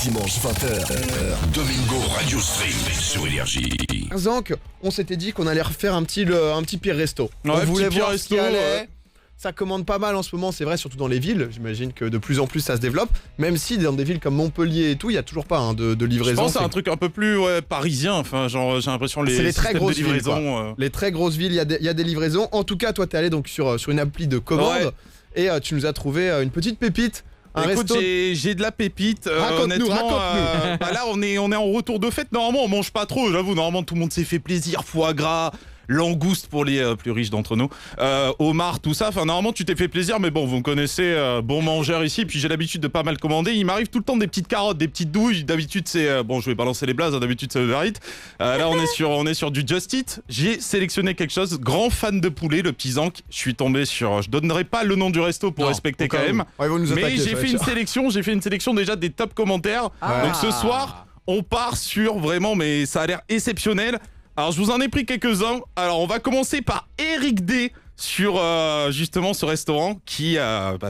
dimanche 20h. Domingo Radio Stream sur Énergie. Zank, on s'était dit qu'on allait refaire un petit pire resto. Ouais, on voulait petit voir pire ce qui resto, allait. ouais. Ça commande pas mal en ce moment, c'est vrai, surtout dans les villes. J'imagine que de plus en plus ça se développe. Même si dans des villes comme Montpellier et tout, il y a toujours pas de livraison. Je pense à un truc un peu plus parisien. Enfin, genre, j'ai l'impression C'est les très systèmes grosses de villes, livraison. Les très grosses villes, il y a des livraisons. En tout cas, toi, t'es allé donc sur une appli de commande et tu nous as trouvé une petite pépite. Écoute, j'ai de la pépite. Raconte-nous, honnêtement, raconte-nous. là, on est en retour de fête. Normalement, on mange pas trop. J'avoue, normalement, tout le monde s'est fait plaisir. Foie gras, langouste pour les plus riches d'entre nous, homard, tout ça. Enfin, normalement, tu t'es fait plaisir, mais bon, vous me connaissez, bon mangeur ici. Puis j'ai l'habitude de pas mal commander. Il m'arrive tout le temps des petites carottes, des petites douilles. D'habitude, c'est bon, je vais balancer les blazes. Hein, d'habitude, c'est Uber Eats. Là, on est sur du Just Eat. J'ai sélectionné quelque chose. Grand fan de poulet, le petit Zank. Je suis tombé sur. Je donnerai pas le nom du resto pour respecter quand même. Ouais, ils vont nous Mais attaquer, j'ai fait une sélection. J'ai fait une sélection déjà des top commentaires. Donc ce soir, on part sur vraiment, mais ça a l'air exceptionnel. Alors, je vous en ai pris quelques-uns. Alors, on va commencer par Eric D sur justement ce restaurant qui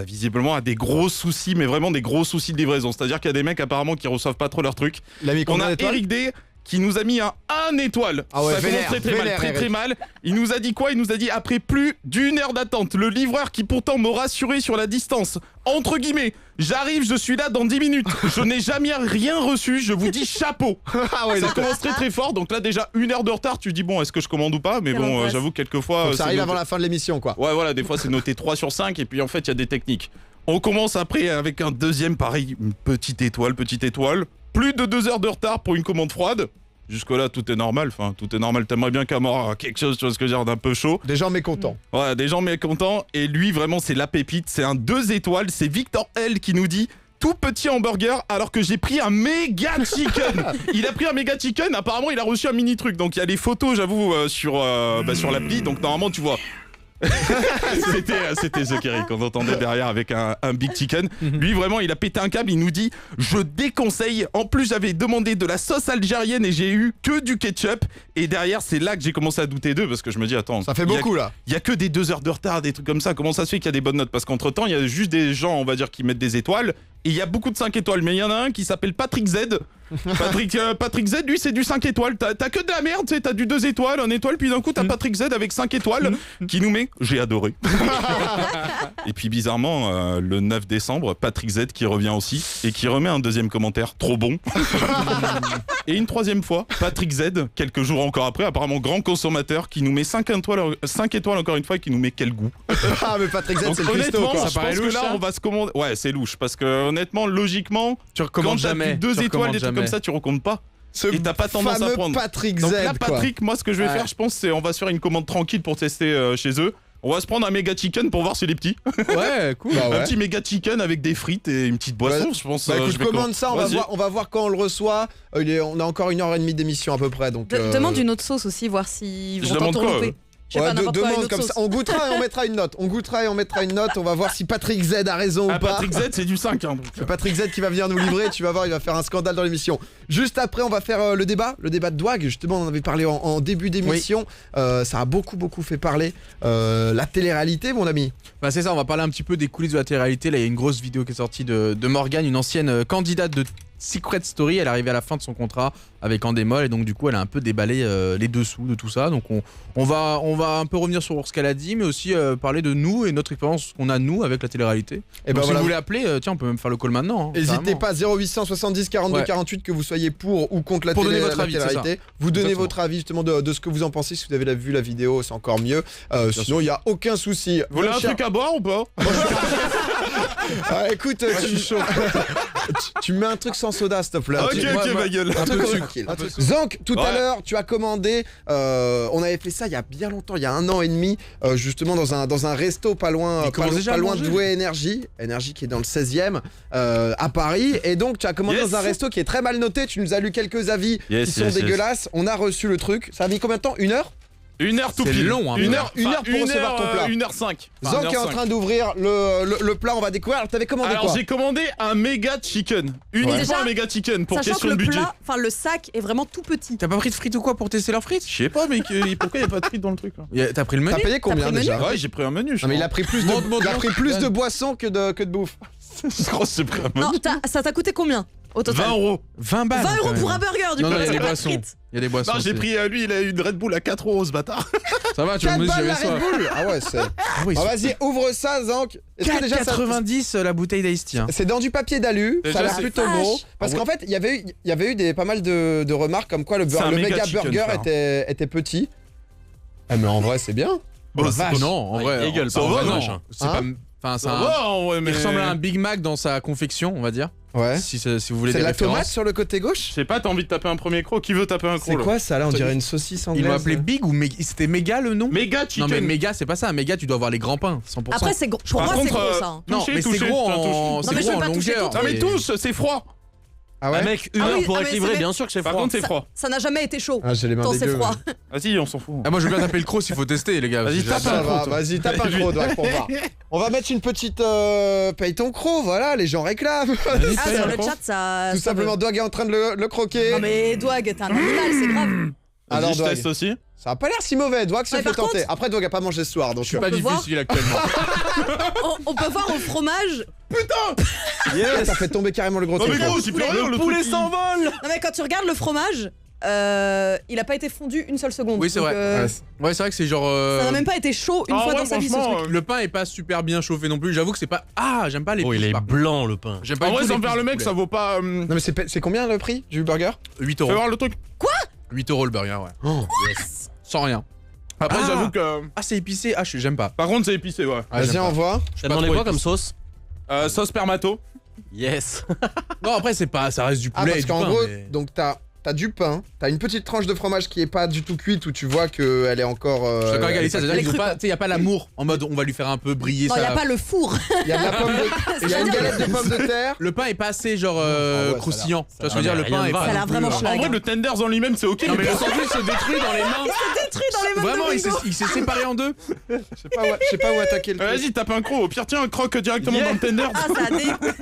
visiblement a des gros soucis, mais vraiment des gros soucis de livraison. C'est-à-dire qu'il y a des mecs apparemment qui reçoivent pas trop leurs trucs. On a Eric D qui nous a mis un 1 étoile. Ah ouais, ça commence très mal. Il nous a dit quoi? Il nous a dit après plus d'1 heure d'attente, le livreur qui pourtant m'a rassuré sur la distance, entre guillemets, j'arrive, je suis là dans 10 minutes. Je n'ai jamais rien reçu, je vous dis chapeau. Ah ouais, ça commence très fort, donc là déjà 1 heure de retard, tu dis bon, est-ce que je commande ou pas? Mais bon, j'avoue quelquefois... ça arrive avant la fin de l'émission, quoi. Ouais, voilà, des fois c'est noté 3 sur 5 et puis en fait il y a des techniques. On commence après avec un deuxième, pareil, une petite étoile. Plus de 2 heures de retard pour une commande froide. Jusque-là, tout est normal. Enfin, tout est normal. T'aimerais bien qu'à mort quelque chose, tu vois ce que je veux dire, d'un peu chaud. Des gens mécontents. Ouais, des gens mécontents. Et lui, vraiment, c'est la pépite. C'est un 2 étoiles. C'est Victor L qui nous dit tout petit hamburger alors que j'ai pris un méga chicken. Il a pris un méga chicken. Apparemment, il a reçu un mini truc. Donc, il y a les photos, j'avoue, sur l'appli. Donc, normalement, tu vois. C'était The Kerry qu'on entendait derrière avec un Big Chicken. Lui vraiment il a pété un câble, il nous dit je déconseille. En plus j'avais demandé de la sauce algérienne et j'ai eu que du ketchup. Et derrière c'est là que j'ai commencé à douter d'eux parce que je me dis attends, ça fait beaucoup là. Il y a que des 2 heures de retard, des trucs comme ça. Comment ça se fait qu'il y a des bonnes notes? Parce qu'entre temps il y a juste des gens on va dire qui mettent des étoiles. Et il y a beaucoup de 5 étoiles, mais il y en a un qui s'appelle Patrick Z. Patrick Z, lui, c'est du 5 étoiles. T'as que de la merde, tu sais, t'as du 2 étoiles, 1 étoile, puis d'un coup, t'as Patrick Z avec 5 étoiles qui nous met « J'ai adoré ». Et puis, bizarrement, le 9 décembre, Patrick Z qui revient aussi et qui remet un deuxième commentaire « Trop bon ». Et une troisième fois, Patrick Z, quelques jours encore après, apparemment grand consommateur, qui nous met 5 étoiles encore une fois et qui nous met « Quel goût ». Ah, mais Patrick Z, c'est le honnêtement, cuistot, quoi. je pense que là, on va se commander... Ouais, c'est louche, parce que honnêtement, logiquement, tu recommandes quand t'as jamais. 2 étoiles, des trucs comme ça, tu recommandes pas. Et t'as pas tendance à prendre. Patrick Donc Z, là, Patrick, quoi. moi, ce que je vais faire, je pense, c'est on va se faire une commande tranquille pour tester chez eux. On va se prendre un méga chicken pour voir s'il est petit. Ouais, cool. Bah ouais. Un petit méga chicken avec des frites et une petite boisson, je pense. Bah écoute, je vais commande ça, on va voir quand on le reçoit. On a encore 1h30 d'émission à peu près. Donc, Demande une autre sauce aussi, voir s'ils vont demande quoi, t'entourlouper. Demande comme ça. On goûtera et on mettra une note. On va voir si Patrick Z a raison ou pas. Patrick Z, c'est du 5. Hein, c'est Patrick Z qui va venir nous livrer. Tu vas voir, il va faire un scandale dans l'émission. Juste après, on va faire le débat de Dwag. Justement, on en avait parlé en début d'émission. Oui. Ça a beaucoup fait parler. La télé-réalité, mon ami. Bah c'est ça, on va parler un petit peu des coulisses de la télé-réalité. Là, il y a une grosse vidéo qui est sortie de Morgane, une ancienne candidate de Secret Story. Elle est arrivée à la fin de son contrat avec Endemol et donc du coup elle a un peu déballé les dessous de tout ça. Donc on va un peu revenir sur ce qu'elle a dit, mais aussi parler de nous et notre expérience qu'on a nous avec la télé-réalité. Et ben si vous voulez appeler, tiens, on peut même faire le call maintenant. N'hésitez pas, 0800 70 42 48, que vous soyez pour ou contre la télé-réalité. Vous donnez votre avis justement de ce que vous en pensez. Si vous avez vu la vidéo, c'est encore mieux. Sinon il n'y a aucun souci. Vous voulez un truc à boire ou pas? Écoute, tu mets un truc sans soda, s'il te plaît. Ok, ma gueule. Un truc tranquille. Zank, tout à l'heure, tu as commandé. On avait fait ça il y a bien longtemps, il y a 1 an et demi, justement dans un resto pas loin de Douai Énergie qui est dans le 16e à Paris. Et donc, tu as commandé dans un resto qui est très mal noté. Tu nous as lu quelques avis qui sont dégueulasses. On a reçu le truc. Ça a mis combien de temps? 1 heure? 1 heure tout pile. C'est long, hein. 1 heure pour recevoir ton plat. 1h05. Zank est en train d'ouvrir le plat, on va découvrir. Alors, t'avais commandé quoi? Alors, j'ai commandé un méga chicken. Uniquement un méga chicken pour question de budget. Enfin, le sac est vraiment tout petit. T'as pas pris de frites ou quoi pour tester leurs frites? Je sais pas, mais pourquoi il y a pas de frites dans le truc là? T'as pris le menu? T'as payé combien déjà? Ouais, j'ai pris un menu. Non, mais il a pris plus de boissons que de bouffe. Je crois que j'ai pris un menu. Non, ça t'a coûté combien? Au total. 20 euros. 20 balles. 20 quand euros même. pour un burger, du Non, coup. non, il y a c'est des pas boissons. frites. Il y a des boissons. Non, j'ai aussi. pris, lui, il a une Red Bull à 4 euros, ce bâtard. Ça va, tu 4 me dis, balles la j'avais Red soif. Bull. Ah ouais, c'est. Ah oui, Ah, vas-y, ouvre ça, Zank. Est-ce que déjà ça. 4,90 la bouteille d'Ice Tea. C'est dans du papier d'alu, Déjà, ça a l'air c'est plutôt vache. gros. Parce qu'en fait, il y avait eu pas mal de remarques comme quoi le C'est un méga méga chicken, burger frère. était petit. Ah, mais en vrai, c'est bien. Bon, Oh, c'est- vache. Non, en vrai. il gueule, ça pas en va, vrai, non. machin. C'est Hein pas. Enfin, c'est Ça un. va, ouais, mais... Il ressemble à un Big Mac dans sa confection, on va dire. Ouais. Si vous voulez C'est des de la tomate références. sur le côté gauche. Je sais pas, t'as envie de taper un premier croc? Qui veut taper un C'est croc? quoi ça là? On dirait une saucisse anglaise. Ils l'ont appelé Big ou Méga? C'était Méga le nom? Méga Non chicken. mais Méga c'est pas ça, Méga tu dois avoir les grands pains, 100%. Après, c'est gros. Pour Par moi, c'est contre, gros, ça. hein. non toucher, mais c'est toucher, gros enfin, en, toucher. Non, c'est mais je gros veux en pas toucher longueur. tout. Ah, mais tous, c'est froid. Ah ouais? Ah, mec, une Ah heure oui, pour ah, mais équilibrer, c'est bien sûr que c'est Par froid. contre, c'est froid. Ça n'a jamais été chaud. Ah, j'ai les mains Quand c'est dégueu. froid. Vas-y, on s'en fout. Ah moi je veux bien taper le croc s'il faut tester les gars. Vas-y, parce que tape j'ai- un Ça va, croc, toi. vas-y, tape un croc, Doc, pour voir. On va mettre une petite paye ton croc, voilà, les gens réclament. Ah, sur le chat, ça. Tout ça simplement, Doig est en train de le croquer. Non, mais Douag, t'es un animal, c'est grave. Alors, Vas-y, je Doig, teste aussi. ça a pas l'air si mauvais, Doig se Ouais, fait par tenter. contre- Après, Doig a pas mangé ce soir, donc. Je suis pas peut voir difficile actuellement. On peut voir au fromage. Ah, t'as fait tomber carrément le gros Non, mais truc. gros, c'est plus rien, le Poulet truc, il- s'envole. Non, mais quand tu regardes le fromage, il a pas été fondu une seule seconde. Oui, c'est Donc, vrai. Ouais, Ouais c'est vrai que c'est genre. Ça n'a même pas été chaud une Ah fois ouais, dans sa vie, ce franchement, truc. Le pain est pas super bien chauffé non plus. J'avoue que c'est pas. Ah j'aime pas les. Oh, il est par contre. blanc le pain. J'aime pas En du vrai, tout sans les faire le pièces mec, de ça poulet. vaut pas. Non, mais c'est combien le prix du burger? 8 Fais euros. voir le truc. 8 euros le burger ouais. Oh. Sans rien. Après, Ah. j'avoue que. Ah c'est épicé. Ah j'aime pas. Par contre, c'est épicé, ouais. Ah, Vas-y, j'aime pas. envoie. T'as demandé trop quoi comme épicé. sauce? Sauce permato. Yes. Non après c'est pas. Ça reste du Ah, poulet et parce du qu'en pain. gros, mais- donc t'as du pain, t'as une petite tranche de fromage qui est pas du tout cuite où tu vois qu'elle est encore. Je suis d'accord avec Alissa, c'est-à-dire Les qu'ils ont trucs, pas, tu sais, y a pas l'amour en mode on va lui faire un peu briller Non, ça. il n'y a pas le four. Il y a de la pomme de. Il y a une galette de pommes de terre. Le pain est pas assez genre Ah ouais, croustillant. Tu vois ce a que je veux dire, l'air- le pain rien est ne va. pas. Ça a l'air non plus, vraiment hein. schlag. En vrai, le tenders en lui-même, c'est ok. Non mais mais le sandwich se détruit dans les mains. Détruit dans les mains Vraiment, de il s'est Domingo. il s'est séparé en deux. Je sais pas où attaquer le truc. Vas-y, tape un croc. Au pire, tiens, un croc directement Yeah. dans le tender. Ah, ça a des.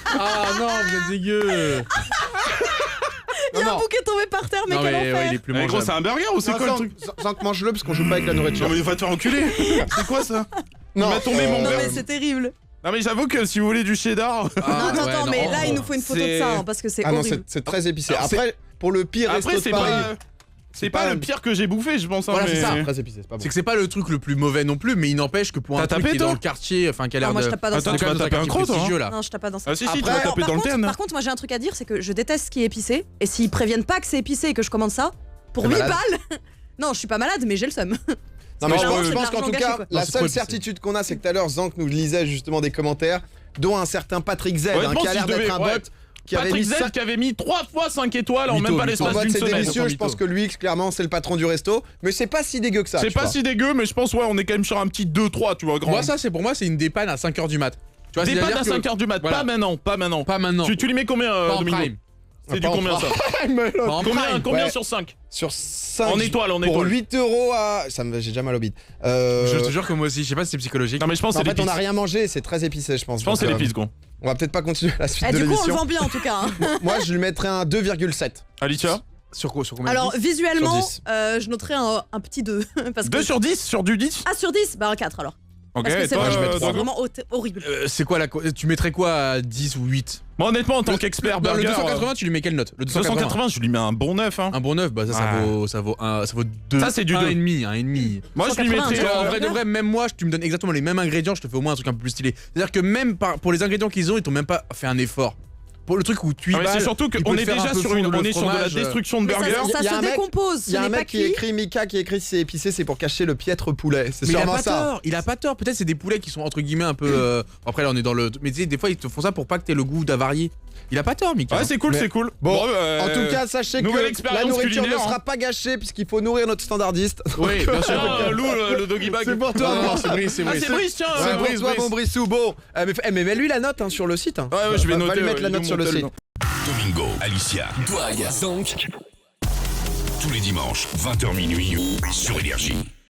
Ah non, vous êtes dégueu. Il y a Non, un non. bouquet tombé par terre, mais Non quel mais ouais, enfer. il est plus Mais gros, c'est mangeable. un burger ou c'est quoi le truc? Zank, mange-le parce qu'on joue pas avec la nourriture. Non, mais va te faire enculer. C'est quoi ça? Non, m'a tombé mon Non, verre. mais c'est terrible. Non, mais j'avoue que si vous voulez du cheddar. Ah, Non, ouais, attends, non. mais là, il nous faut une photo de C'est- ça, hein, parce que c'est Ah non, horrible. c'est très épicé. Alors, Après, pour le pire resto Après, de c'est Paris. pas. C'est pas pas- le pire que j'ai bouffé, je pense. hein, Voilà, mais- c'est ça. Très épicé, c'est pas bon. C'est que c'est pas le truc le plus mauvais non plus, mais il n'empêche que pour un T'as truc tapé, qui est toi dans le quartier, enfin qui a Non, l'air moi, de. je tape pas dans Attends, ça. tu vas taper un croc, toi, hein. Non, je tape pas dans ça. Ah, si, si, tu Après, vas taper dans le terne. Par contre, moi j'ai un truc à dire, c'est que je déteste ce qui est épicé. Et s'ils préviennent pas que c'est épicé et que je commande ça, pour T'es 8 malade. balles. Non, je suis pas malade, mais j'ai le seum. Non, mais je Vraiment, pense, c'est je de pense qu'en l'argent tout gâché, cas, quoi. la Non, c'est trop seule épicé. certitude qu'on a, c'est que tout à l'heure, Zank nous lisait justement des commentaires, dont un certain Patrick Z, Honnêtement, qui a si l'air je d'être devais- un ouais. bot, qui avait mis Patrick Z 5 qui avait mis 3 fois 5 étoiles en Mytho, même pas mytho. l'espace en mode d'une c'est semaine. délicieux. Je mytho. pense que lui, clairement, c'est le patron du resto. Mais c'est pas si dégueu que ça. C'est tu pas vois. si dégueu, mais je pense, ouais, on est quand même sur un petit 2-3, tu vois, grand. Moi ça c'est pour moi c'est une dépanne à 5h du mat. Tu vois, Des c'est-à-dire pâtes à que- 5h du mat, Voilà. pas maintenant, pas maintenant. Pas maintenant. Tu lui mets combien, Pas en Domingo? prime. C'est du Pas en combien ça? Pas en prime. Combien Ouais. sur 5? Sur 5. En étoile, en Pour étoile. 8 euros à. J'ai déjà mal au bide. Je te jure que moi aussi, je sais pas si c'est psychologique. Non, mais je pense En que c'est fait, on l'épice. a rien mangé, c'est très épicé, je pense. Je pense que c'est Donc, l'épice, gros. On va peut-être pas continuer la suite Eh, de du coup, on le l'émission. vend bien en tout cas. hein. Moi, je lui mettrais un 2,7. Alicia? Sur quoi? Sur combien? Alors, visuellement, Sur 10. je noterais un petit 2. Parce que... 2 sur 10? Sur du 10? Ah, sur 10 Bah, un 4 alors. Ok, Parce que c'est toi, vraiment, je mets c'est trois. vraiment horrible. C'est quoi la. Tu mettrais quoi à 10 ou 8? Moi, honnêtement, en tant qu'expert Non, le burger. 280, tu lui mets quelle note? Le 280, je lui mets un bon 9. Hein. Un bon 9, bah ça, Ouais. ça vaut 2. Ça, c'est du 2. 1,5, 1,5. Moi, je lui 180, mettrais. tu vois, En vrai de vrai, même moi, tu me donnes exactement les mêmes ingrédients, je te fais au moins un truc un peu plus stylé. C'est-à-dire que même pour les ingrédients qu'ils ont, ils t'ont même pas fait un effort. Pour le truc où tu y Ah, mais vas. c'est surtout qu'on est déjà sur une, on est sur de la destruction de Mais burger. ça Il y a se un mec- décompose, Il y a ce un n'est pas mec qui cuit. écrit Mika qui écrit si c'est épicé, c'est pour cacher le piètre poulet. C'est Mais il a sûrement pas ça. tort, il a pas tort. Peut-être c'est des poulets qui sont entre guillemets un peu. Après là on est dans le. Mais tu sais, des fois ils te font ça pour pas que t'aies le goût d'avarié. Il a pas tort, Mika. Ouais, c'est cool, Mais- c'est cool. Bon, bah, En tout cas, sachez que nouvelle la expérience nourriture ne culinaire, sera hein. pas gâchée puisqu'il faut nourrir notre standardiste. Oui, bien sûr. Ah, Lou, le doggy bag. C'est pour toi. Non, non, c'est Brice, c'est Ah, Brice. c'est Brice, tiens. C'est pour Brice, toi, Brice. mon Brissou. Bon, mais mets-lui la note hein, sur le site. hein. Ouais, je vais Va noter. lui mettre la ouais, note je sur vais le monter site. Domingo, Alicia, Doig, Zank. Tous les dimanches, 20h minuit sur Énergie.